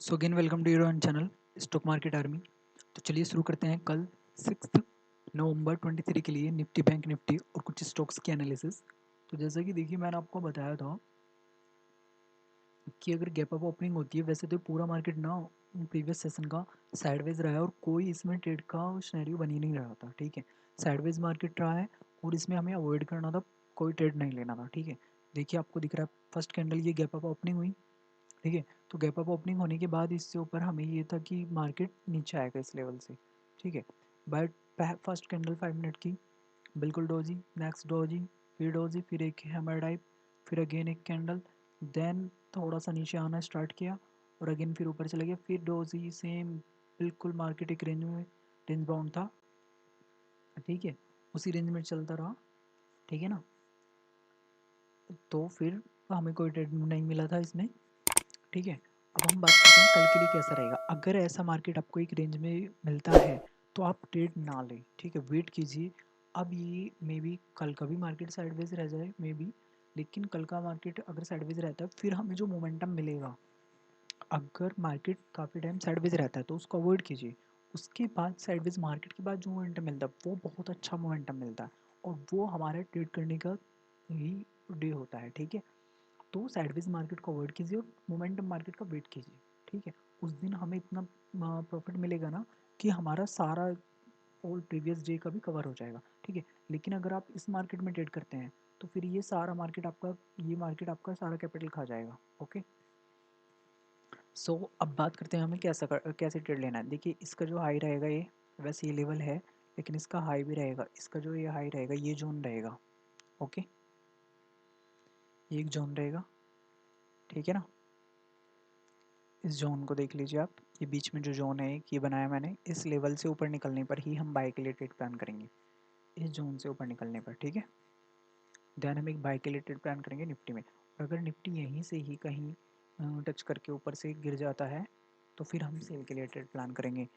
So again welcome to your own channel stock market army. तो चलिए शुरू करते हैं कल 6 नवंबर 23 के लिए निफ्टी बैंक निफ्टी और कुछ स्टॉक्स की एनालिसिस। तो जैसा कि देखिए मैंने आपको बताया था कि अगर गैप अप ओपनिंग होती है, वैसे तो पूरा मार्केट ना प्रीवियस सेशन का साइडवेज रहा है और कोई इसमें ट्रेड का सिनेरियो बन ही नहीं रहा था। ठीक है, साइडवेज मार्केट रहा है और इसमें हमें अवॉइड करना था, कोई ट्रेड नहीं लेना था। ठीक है, देखिए आपको दिख रहा है फर्स्ट कैंडल ये गैप अप ओपनिंग हुई। ठीक है, तो गैप अप ओपनिंग होने के बाद इससे ऊपर हमें ये था कि मार्केट नीचे आएगा इस लेवल से। ठीक है, बट फर्स्ट कैंडल 5 मिनट की बिल्कुल डोजी, नेक्स्ट डोजी, फिर डोजी, फिर एक हैमर टाइप, फिर अगेन एक कैंडल, देन थोड़ा सा नीचे आना स्टार्ट किया और अगेन फिर ऊपर चला गया, फिर डोजी, सेम बिल्कुल मार्केट एक रेंज बाउंड था। ठीक है, उसी रेंज में चलता रहा। ठीक है ना, तो फिर हमें कोई ट्रेड नहीं मिला था इसमें। ठीक है, अब हम बात करते हैं कल के लिए कैसा रहेगा। अगर ऐसा मार्केट आपको एक रेंज में मिलता है तो आप ट्रेड ना लें। ठीक है, वेट कीजिए। अब ये मे बी कल का भी मार्केट साइडवेज रह जाए मे बी, लेकिन कल का मार्केट अगर साइडवेज रहता है फिर हमें जो मोमेंटम मिलेगा, अगर मार्केट काफ़ी टाइम साइडवेज रहता है तो उसको अवॉइड कीजिए। उसके बाद साइडवेज मार्केट के बाद जो मोमेंटम मिलता है वो बहुत अच्छा मोमेंटम मिलता है और वो हमारे ट्रेड करने का ही डे होता है। ठीक है, तो साइडवेज मार्केट को अवॉइड कीजिए और मोमेंटम मार्केट का वेट कीजिए। ठीक है, उस दिन हमें इतना प्रॉफिट मिलेगा ना कि हमारा सारा और प्रीवियस डे का भी कवर हो जाएगा। ठीक है, लेकिन अगर आप इस मार्केट में ट्रेड करते हैं तो फिर ये मार्केट आपका सारा कैपिटल खा जाएगा। ओके, सो अब बात करते हैं हमें कैसे ट्रेड लेना है। देखिए इसका जो हाई रहेगा ये, वैसे ये लेवल है लेकिन इसका हाई भी रहेगा, इसका जो ये हाई रहेगा ये जोन रहेगा। ओके, ये एक जोन रहेगा। ठीक है ना, इस जोन को देख लीजिए आप, ये बीच में जो जोन है ये बनाया मैंने, इस लेवल से ऊपर निकलने पर ही हम बाय के लिए ट्रेड प्लान करेंगे, इस जोन से ऊपर निकलने पर। ठीक है, देन हम एक बाय के लिए ट्रेड प्लान करेंगे निफ्टी में। और अगर निफ्टी यहीं से ही कहीं टच करके ऊपर से गिर जाता है तो फिर हम सेल के लिए ट्रेड प्लान करेंगे।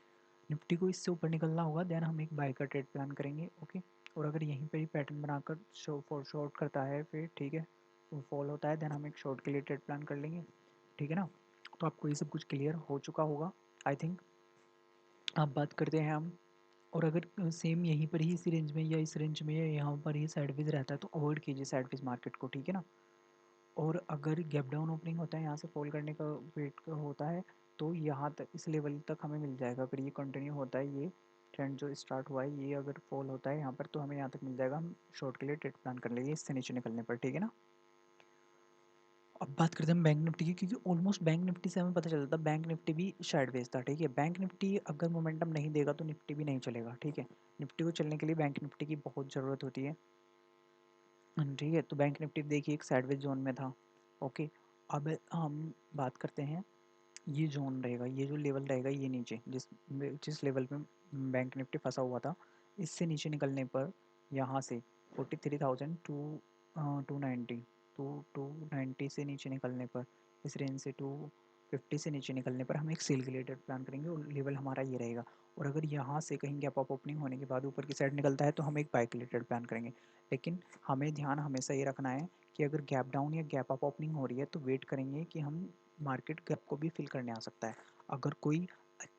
निफ्टी को इससे ऊपर निकलना होगा, देन हम एक बाय का ट्रेड प्लान करेंगे। ओके, और अगर यहीं पर ही पैटर्न बनाकर शॉर्ट करता है फिर, ठीक है, वो फॉल होता है, देन हम एक शॉर्ट के लिए ट्रेड प्लान कर लेंगे। ठीक है ना, तो आपको ये सब कुछ क्लियर हो चुका होगा आई थिंक। अब बात करते हैं हम, और अगर सेम यहीं पर ही इसी रेंज में या इस रेंज में या यहाँ पर ही साइडवेज रहता है तो अवॉइड कीजिए साइडवेज मार्केट को। ठीक है ना, और अगर गैप डाउन ओपनिंग होता है, यहाँ से फॉल करने का वेट होता है तो यहाँ तक इस लेवल तक हमें मिल जाएगा। अगर ये कंटिन्यू होता है, ये ट्रेंड जो स्टार्ट हुआ है ये अगर फॉल होता है यहाँ पर तो हमें यहाँ तक मिल जाएगा, हम शॉर्ट के लिए ट्रेड प्लान कर लेंगे इससे नीचे निकलने पर। ठीक है ना, अब बात करते हैं बैंक निफ्टी की, क्योंकि ऑलमोस्ट बैंक निफ्टी से हमें पता चलता था बैंक निफ्टी भी साइडवेज था। ठीक है, बैंक निफ्टी अगर मोमेंटम नहीं देगा तो निफ्टी भी नहीं चलेगा। ठीक है, निफ्टी को चलने के लिए बैंक निफ्टी की बहुत ज़रूरत होती है। ठीक है, तो बैंक निफ्टी देखिए एक साइडवेज जोन में था। ओके, अब हम बात करते हैं, ये जोन रहेगा, ये जो लेवल रहेगा ये नीचे जिस जिस लेवल में बैंक निफ्टी फंसा हुआ था, इससे नीचे निकलने पर यहाँ से 43,000 टू 90, टू 90 से नीचे निकलने पर, इस रेंज से 250 से नीचे निकलने पर हम एक सेल के लिए ट्रेड प्लान करेंगे और लेवल हमारा ये रहेगा। और अगर यहाँ से कहीं गैप अप ओपनिंग होने के बाद ऊपर की साइड निकलता है तो हम एक बाय के लिए ट्रेड प्लान करेंगे। लेकिन हमें ध्यान हमेशा ये रखना है कि अगर गैप डाउन या गैप अप ओपनिंग हो रही है तो वेट करेंगे कि हम मार्केट गैप को भी फिल करने आ सकता है। अगर कोई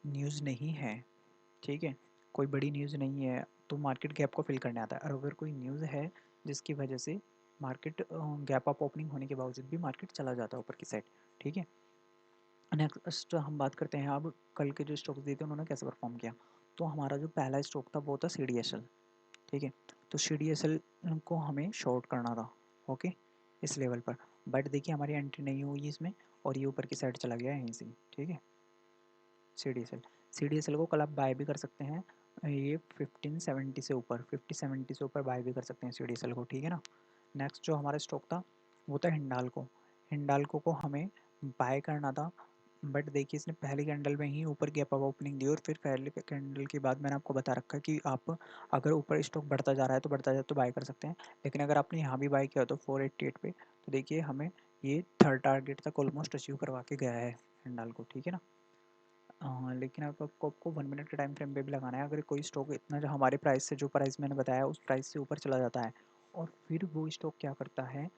न्यूज़ नहीं है, ठीक है, कोई बड़ी न्यूज़ नहीं है तो मार्केट गैप को फिल करने आता है। और अगर कोई न्यूज़ है जिसकी वजह से मार्केट गैप अप ओपनिंग होने के बावजूद भी मार्केट चला जाता है ऊपर की साइड। ठीक है, नेक्स्ट हम बात करते हैं अब कल के जो स्टॉक्स दिए थे उन्होंने कैसे परफॉर्म किया। तो हमारा जो पहला स्टॉक था वो था CDSL। ठीक है, तो CDSL को हमें शॉर्ट करना था। ओके, इस लेवल पर, बट देखिए हमारी एंट्री नहीं हुई इसमें और ये ऊपर की साइड चला गया यहीं से। ठीक है, सी डी एस एल को कल आप बाय भी कर सकते हैं, ये 1570 से ऊपर 5070 से ऊपर बाय भी कर सकते हैं CDSL को। ठीक है ना, नेक्स्ट जो हमारा स्टॉक था वो था हिंडाल्को। हिंडाल्को को हमें बाय करना था, बट देखिए इसने पहली कैंडल में ही ऊपर गैप अप ओपनिंग दी और फिर पहले कैंडल के बाद मैंने आपको बता रखा है कि आप अगर ऊपर स्टॉक बढ़ता जा रहा है तो बढ़ता जाए तो बाय कर सकते हैं। लेकिन अगर आपने यहाँ भी बाय किया तो 488 पे, तो देखिए हमें ये थर्ड टारगेट तक ऑलमोस्ट अचीव करवा के गया है हिंडाल्को। ठीक है ना, लेकिन आपको 1 मिनट के टाइम फ्रेम पे भी लगाना है। अगर कोई स्टॉक इतना जो हमारे प्राइस से, जो प्राइस मैंने बताया उस प्राइस से ऊपर चला जाता है और फिर वो स्टॉक क्या करता है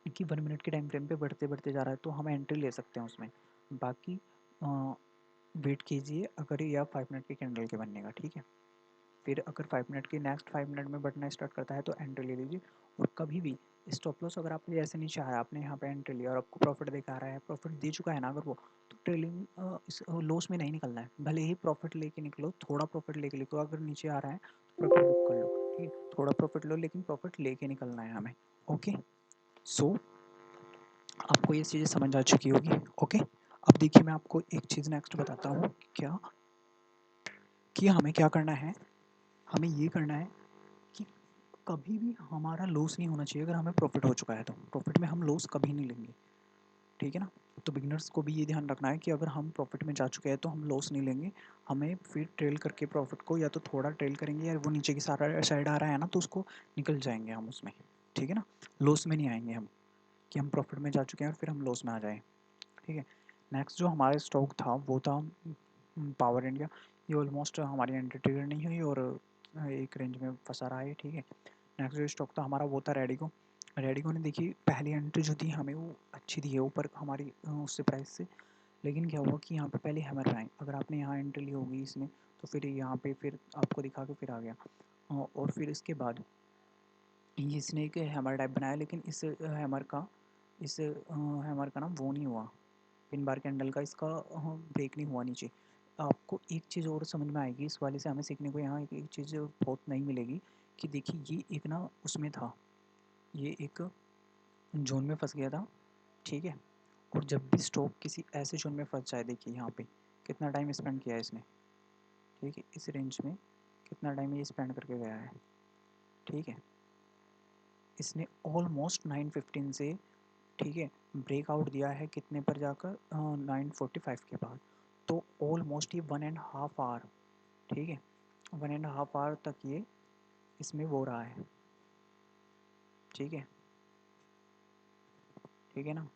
कि 1 मिनट के टाइम फ्रेम पे बढ़ते बढ़ते जा रहा है तो हम एंट्री ले सकते हैं उसमें। बाकी वेट कीजिए अगर या 5 मिनट के कैंडल के बनने का, ठीक है। फिर अगर 5 मिनट के नेक्स्ट 5 मिनट में बढ़ना स्टार्ट करता है तो एंट्री ले लीजिए। और कभी भी स्टॉप लॉस अगर आपने जैसे नीचे आया, आपने यहाँ पे एंट्री लिया और आपको प्रॉफिट दिखा रहा है, प्रॉफिट दे चुका है ना अगर वो, तो ट्रेलिंग इस लॉस में नहीं निकलना है। भले ही प्रॉफिट लेके निकलो, थोड़ा प्रॉफिट लेके निकलो, अगर नीचे आ रहा है तो प्रॉफिट बुक कर लो, ठीक है। थोड़ा प्रॉफिट लो लेकिन प्रॉफिट लेके निकलना है हमें। ओके, सो आपको ये चीज़ें समझ आ चुकी होगी। ओके, अब देखिए मैं आपको एक चीज़ नेक्स्ट बताता हूँ क्या, कि हमें क्या करना है। हमें ये करना है कि कभी भी हमारा लॉस नहीं होना चाहिए। अगर हमें प्रॉफिट हो चुका है तो प्रॉफिट में हम लॉस कभी नहीं लेंगे, ठीक है ना। तो बिगिनर्स को भी ये ध्यान रखना है कि अगर हम प्रॉफिट में जा चुके हैं तो हम लॉस नहीं लेंगे। हमें फिर ट्रेल करके प्रॉफिट को या तो थोड़ा ट्रेल करेंगे, या वो नीचे की सारा साइड आ रहा है ना तो उसको निकल जाएंगे हम उसमें, ठीक है ना। लॉस में नहीं आएंगे हम, कि हम प्रॉफिट में जा चुके हैं और फिर हम लॉस में आ जाएँ, ठीक है। नेक्स्ट जो हमारा स्टॉक था वो था पावर इंडिया। ये ऑलमोस्ट हमारी एंट्री ट्रिगर नहीं हुई और एक रेंज में फंसा रहा है, ठीक है। नेक्स्ट जो स्टॉक था हमारा वो था रेडिको। रेडिको ने देखिए पहली एंट्री जो दी हमें वो अच्छी दी है ऊपर हमारी उससे प्राइस से। लेकिन क्या हुआ कि यहाँ पे पहले हैमर बनाई, अगर आपने यहाँ एंट्री ली होगी इसमें तो फिर यहाँ पे फिर आपको दिखा के फिर आ गया। और फिर इसके बाद इसने एक हैमर टाइप बनाया, लेकिन इस हैमर का ना वो नहीं हुआ, पिन बार कैंडल का इसका ब्रेक नहीं हुआ नीचे। आपको एक चीज़ और समझ में आएगी इस वाले से, हमें सीखने को यहाँ एक चीज़ बहुत नई मिलेगी कि देखिए ये एक ना उसमें था, ये एक जोन में फंस गया था, ठीक है। और जब भी स्टॉक किसी ऐसे जोन में फंस जाए, देखिए यहाँ पे कितना टाइम स्पेंड किया है इसने, ठीक है। इस रेंज में कितना टाइम ये स्पेंड करके गया है, ठीक है। इसने ऑलमोस्ट 9:15 से, ठीक है, ब्रेकआउट दिया है कितने पर जाकर 9:45 के बाद। तो ऑलमोस्ट ये 1.5 आवर, ठीक है, 1.5 आवर तक ये इसमें वो रहा है, ठीक है, ठीक है ना।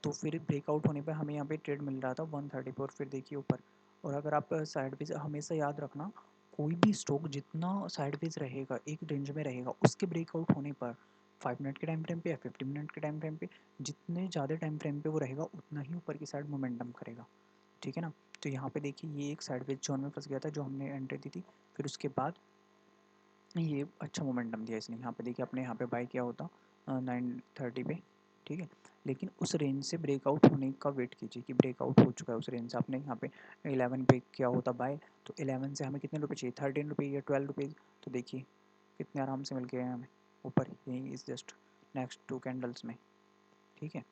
तो फिर ब्रेकआउट होने पे हमें यहाँ पे ट्रेड मिल रहा था 130 पे, और फिर देखिए ऊपर। और अगर आप साइड वेज हमेशा याद रखना, कोई भी स्टॉक जितना साइड वेज रहेगा एक रेंज में रहेगा, उसके ब्रेकआउट होने पर 5 मिनट के टाइम फ्रेम पे या 50 मिनट के टाइम फ्रेम पे, जितने ज़्यादा टाइम फ्रेम पे वो रहेगा उतना ही ऊपर की साइड मोमेंटम करेगा, ठीक है ना। तो यहाँ पे देखिए ये एक साइड वेज जोन में फंस गया था जो हमने एंट्री दी थी, फिर उसके बाद ये अच्छा मोमेंटम दिया इसने। यहाँ पे देखिए अपने यहाँ पे बाई किया होता 9:30 पे, ठीक है। लेकिन उस रेंज से ब्रेकआउट होने का वेट कीजिए कि ब्रेकआउट हो चुका है उस रेंज से। आपने यहाँ पे 11 पे किया होता बाय, तो 11 से हमें कितने रुपए चाहिए, 13 रुपये या 12 रुपीज़। तो देखिए कितने आराम से मिल गए हैं हमें ऊपर, यही इस जस्ट नेक्स्ट 2 कैंडल्स में, ठीक है।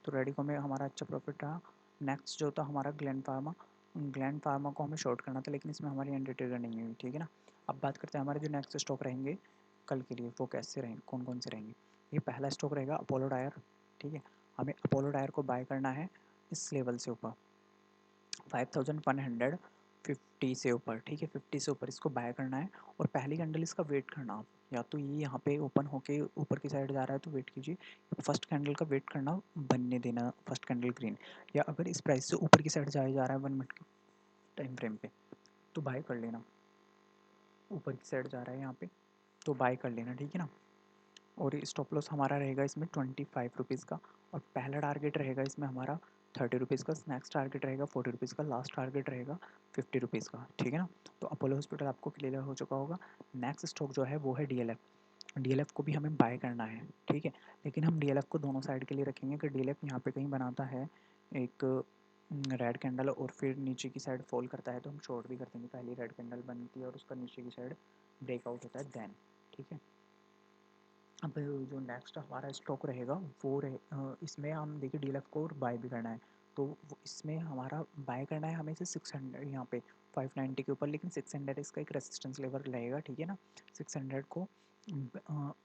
तो रेडिको में हमारा अच्छा प्रॉफिट रहा। नेक्स्ट जो था हमारा ग्लैंड फार्मा, ग्लैंड फार्मा को हमें शॉर्ट करना था लेकिन इसमें हमारी एंट्री ट्रिगर नहीं हुई, ठीक है ना। अब बात करते हैं हमारे जो नेक्स्ट स्टॉक रहेंगे कल के लिए, वो कैसे रहेंगे, कौन कौन से रहेंगे। ये पहला स्टॉक रहेगा अपोलो टायर, ठीक है। हमें अपोलो टायर को बाय करना है इस लेवल से ऊपर 5150 से ऊपर, ठीक है, 50 से ऊपर इसको बाय करना है। और पहली कैंडल इसका वेट करना आप, या तो ये यहाँ पे ओपन होके ऊपर की साइड जा रहा है तो वेट कीजिए, फर्स्ट कैंडल का वेट करना, बनने देना फर्स्ट कैंडल ग्रीन। या अगर इस प्राइस से ऊपर की साइड जाया जा रहा है 1 मिनट के टाइम फ्रेम पे तो बाय कर लेना, ऊपर की साइड जा रहा है यहाँ पे तो बाय कर लेना, ठीक है ना। और स्टॉप लॉस हमारा रहेगा इसमें 25 रुपीज़ का, और पहला टारगेट रहेगा इसमें हमारा 30 रुपीज़ का, नेक्स्ट टारगेट रहेगा 40 रुपीज़ का, लास्ट टारगेट रहेगा 50 रुपीज़ का, ठीक है ना। तो अपोलो हॉस्पिटल आपको क्लियर हो चुका होगा। नेक्स्ट स्टॉक जो है वो है डीएलएफ। डीएलएफ को भी हमें बाय करना है, ठीक है। लेकिन हम डीएलएफ को दोनों साइड के लिए रखेंगे कि डीएलएफ यहाँ पे कहीं बनाता है एक रेड कैंडल और फिर नीचे की साइड फॉल करता है तो हम शॉर्ट भी कर देंगे। पहली रेड कैंडल बनती है और उसका नीचे की साइड ब्रेकआउट होता है देन, ठीक है। अब जो नेक्स्ट हमारा स्टॉक रहेगा वो इसमें हम देखिए डीएलएफ को बाय भी करना है। तो इसमें हमारा बाय करना है हमें से 600 यहाँ पे 590 के ऊपर, लेकिन 600 इसका एक रेजिस्टेंस लेवल रहेगा, ठीक है ना। 600 को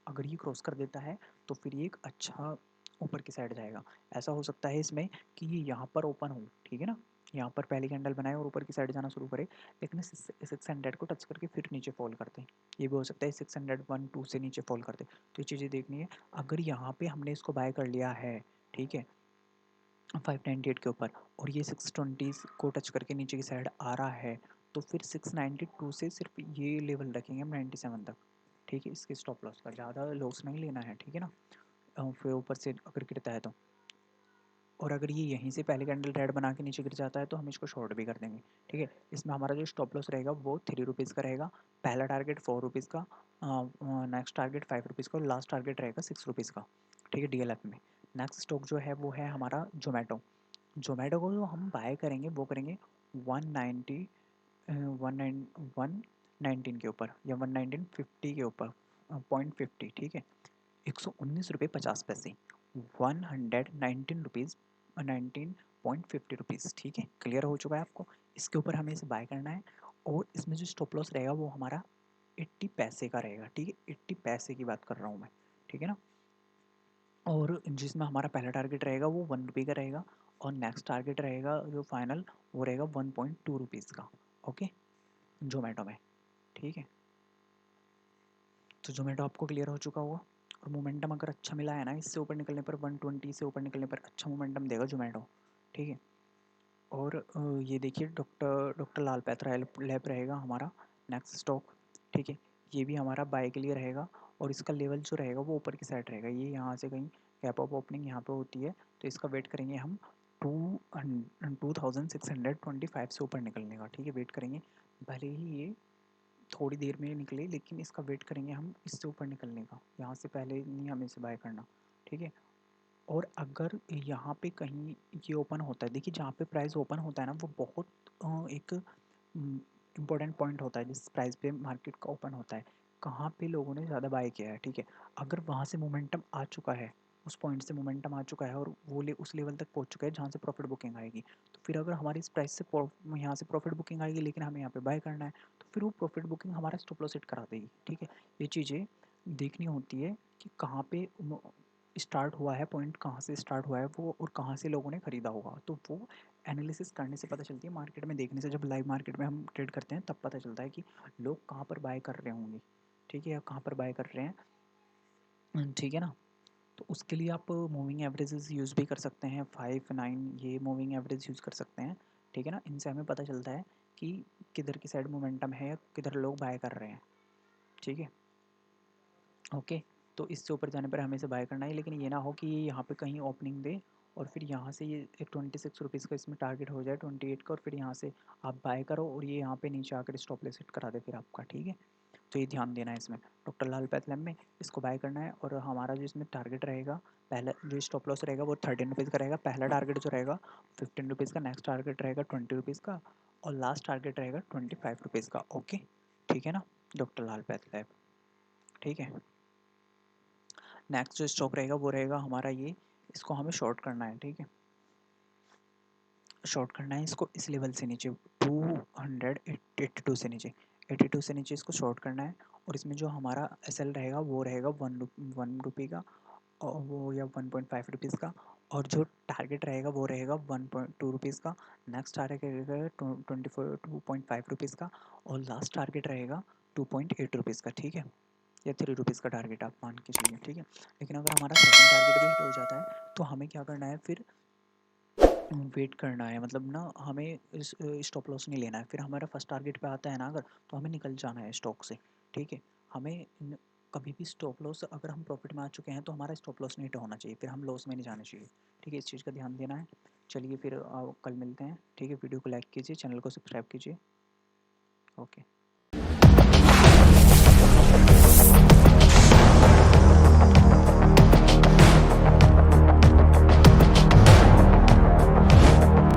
अगर ये क्रॉस कर देता है तो फिर ये एक अच्छा ऊपर की साइड जाएगा। ऐसा हो सकता है इसमें कि ये यहाँ पर ओपन हो, ठीक है ना, यहाँ पर पहली कैंडल बनाए और ऊपर की साइड जाना शुरू करे, लेकिन 600 को टच करके फिर नीचे फॉल करते हैं। ये भी हो सकता है 601-2 से नीचे फॉल करते, तो ये चीज़ें देखनी है। अगर यहाँ पे हमने इसको बाय कर लिया है, ठीक है, 598 के ऊपर, और ये 620 को टच करके नीचे की साइड आ रहा है, तो फिर 692 से सिर्फ ये लेवल रखेंगे हम 97 तक, ठीक है। इसके स्टॉप लॉस का ज़्यादा लॉस नहीं लेना है, ठीक है ना। फिर ऊपर से अगर गिरता है तो और अगर ये यहीं से पहले कैंडल रेड बना के नीचे गिर जाता है तो हम इसको शॉर्ट भी कर देंगे, ठीक है। इसमें हमारा जो स्टॉप लॉस रहेगा वो 3 रुपीज़ का रहेगा, पहला टारगेट 4 रुपीज़ का, नेक्स्ट टारगेट 5 रुपीज़ का और लास्ट टारगेट रहेगा 6 रुपीज़ का, ठीक है, डीएलएफ में। नेक्स्ट स्टॉक जो है वो है हमारा जोमेटो। जोमेटो को जो हम बाय करेंगे वो करेंगे 190 119 के ऊपर या 119.50 के ऊपर, 0.50, ठीक है, 119 रुपये 50 पैसे, 119 रुपीज़ 19.50 रुपीज़, ठीक है, क्लियर हो चुका है आपको। इसके ऊपर हमें इसे बाय करना है और इसमें जो स्टॉप लॉस रहेगा वो हमारा 80 पैसे का रहेगा, ठीक है, 80 पैसे की बात कर रहा हूँ मैं, ठीक है ना। और जिसमें हमारा पहला टारगेट रहेगा वो 1 रुपये का रहेगा और नेक्स्ट टारगेट रहेगा जो फाइनल वो रहेगा 1.2 रुपीज़ का, ओके, जोमेटो में, ठीक है। तो जोमेटो आपको क्लियर हो चुका होगा। और मोमेंटम अगर अच्छा मिला है ना, इससे ऊपर निकलने पर 120 से ऊपर निकलने पर अच्छा मोमेंटम देगा जोमेटो, ठीक है। और ये देखिए डॉक्टर डॉक्टर लाल पैथरा लैब रहेगा हमारा नेक्स्ट स्टॉक, ठीक है। ये भी हमारा बाय के लिए रहेगा और इसका लेवल जो रहेगा वो ऊपर की साइड रहेगा, ये यहाँ से कहीं गैप ऑफ ओपनिंग यहाँ पे होती है, तो इसका वेट करेंगे हम 2625 से ऊपर निकलने का, ठीक है, वेट करेंगे। भले ही ये थोड़ी देर में निकले लेकिन इसका वेट करेंगे हम इससे ऊपर निकलने का, यहाँ से पहले नहीं हमें इसे बाय करना, ठीक है। और अगर यहाँ पे कहीं ये ओपन होता है, देखिए जहाँ पे प्राइस ओपन होता है ना वो बहुत एक इम्पोर्टेंट पॉइंट होता है जिस प्राइस पे मार्केट का ओपन होता है, कहाँ पे लोगों ने ज़्यादा बाय किया है, ठीक है। अगर वहाँ से मोमेंटम आ चुका है, उस पॉइंट से मोमेंटम आ चुका है और वो उस लेवल तक पहुँच चुका है जहाँ से प्रॉफिट बुकिंग आएगी, तो फिर अगर हमारी इस प्राइस से यहाँ से प्रॉफिट बुकिंग आएगी लेकिन हमें यहाँ पे बाय करना है, तो फिर वो प्रॉफिट बुकिंग हमारा स्टॉप लॉस हिट करा देगी, ठीक है। ये चीज़ें देखनी होती है कि कहाँ पे स्टार्ट हुआ है, पॉइंट कहाँ से स्टार्ट हुआ है वो और कहाँ से लोगों ने ख़रीदा होगा, तो वो एनालिसिस करने से पता चलती है, मार्केट में देखने से। जब लाइव मार्केट में हम ट्रेड करते हैं तब पता चलता है कि लोग कहाँ पर बाय कर रहे होंगे, ठीक है, या कहाँ पर बाय कर रहे हैं, ठीक है ना। तो उसके लिए आप मूविंग एवरेजेस यूज़ भी कर सकते हैं, 5 9 ये मूविंग एवरेज यूज़ कर सकते हैं, ठीक है ना। इनसे हमें पता चलता है कि किधर की साइड मोमेंटम है या किधर लोग बाय कर रहे हैं, ठीक है, ओके। तो इससे ऊपर जाने पर हमें इसे बाय करना है, लेकिन ये ना हो कि ये यहाँ पे कहीं ओपनिंग दे और फिर यहाँ से ये 26 रुपीज़ का इसमें टारगेट हो जाए 28 का, और फिर यहाँ से आप बाय करो और ये यहाँ पे नीचे आकर स्टॉप लॉस हिट करा दे फिर आपका, ठीक है। तो ये ध्यान देना है इसमें, डॉक्टर लाल पैथ लैब में इसको बाय करना है। और हमारा जो इसमें टारगेट रहेगा, पहला जो स्टॉप लॉस रहेगा वो 13 रुपीज़ का रहेगा, पहला टारगेट जो रहेगा 15 रुपीज़ का, नेक्स्ट टारगेट रहेगा 20 रुपीज़ का और लास्ट टारगेट रहेगा 25 रुपीज़ का, ओके, ठीक है ना, डॉक्टर लाल पैथ लैब, ठीक है। नेक्स्ट जो स्टॉक रहेगा वो रहेगा हमारा ये, इसको हमें शॉर्ट करना है, ठीक है, शॉर्ट करना है इसको इस लेवल से नीचे 282 से नीचे, 82 से नीचे इसको शॉर्ट करना है। और इसमें जो हमारा एसएल रहेगा वो रहेगा 1 रुपये का और वो या 1.5 रुपीज़ का, और जो टारगेट रहेगा वो रहेगा 1.2 रुपीज़ का, नेक्स्ट टारगेट रहेगा 2.5 रुपीज़ का और लास्ट टारगेट रहेगा 2.8 रुपीज़ का, ठीक है, या 3 रुपीज़ का टारगेट आप मान के चलिए, ठीक है। लेकिन अगर हमारा सेकंड टारगेट भी हिट हो जाता है तो हमें क्या करना है, फिर वेट करना है, मतलब ना हमें स्टॉप लॉस नहीं लेना है। फिर हमारा फर्स्ट टारगेट पे आता है ना अगर, तो हमें निकल जाना है स्टॉक से, ठीक है। हमें कभी भी स्टॉप लॉस, अगर हम प्रॉफिट में आ चुके हैं तो हमारा स्टॉप लॉस नहीं होना चाहिए, फिर हम लॉस में नहीं जाना चाहिए, ठीक है, इस चीज़ का ध्यान देना है। चलिए फिर कल मिलते हैं, ठीक है, वीडियो को लाइक कीजिए, चैनल को सब्सक्राइब कीजिए, ओके।